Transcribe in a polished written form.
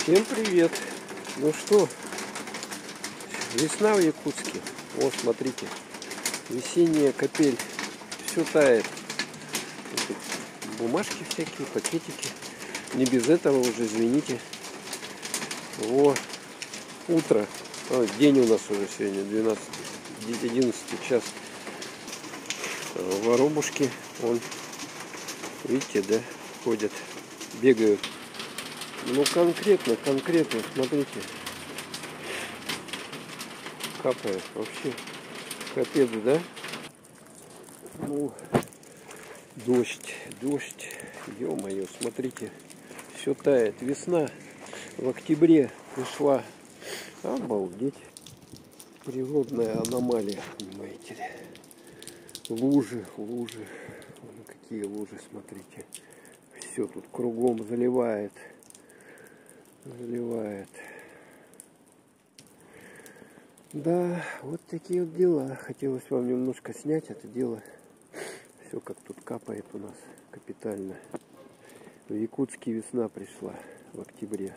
Всем привет! Ну что, весна в Якутске. Вот, смотрите, весенняя капель. Все тает. Тут бумажки всякие, пакетики. Не без этого уже, извините. Вот, утро. День у нас уже сегодня, 11 час. Воробушки, вон, видите, да, ходят, бегают. Ну, конкретно, смотрите. Капает вообще. Капец, да? Ну, дождь. Ё-моё, смотрите. Все тает. Весна в октябре пришла. Обалдеть. Природная аномалия, понимаете ли. Лужи. Вон какие лужи, смотрите. Все тут кругом заливает. Да, вот такие вот дела. Хотелось вам немножко снять это дело. Все как тут капает у нас капитально. В Якутске весна пришла в октябре.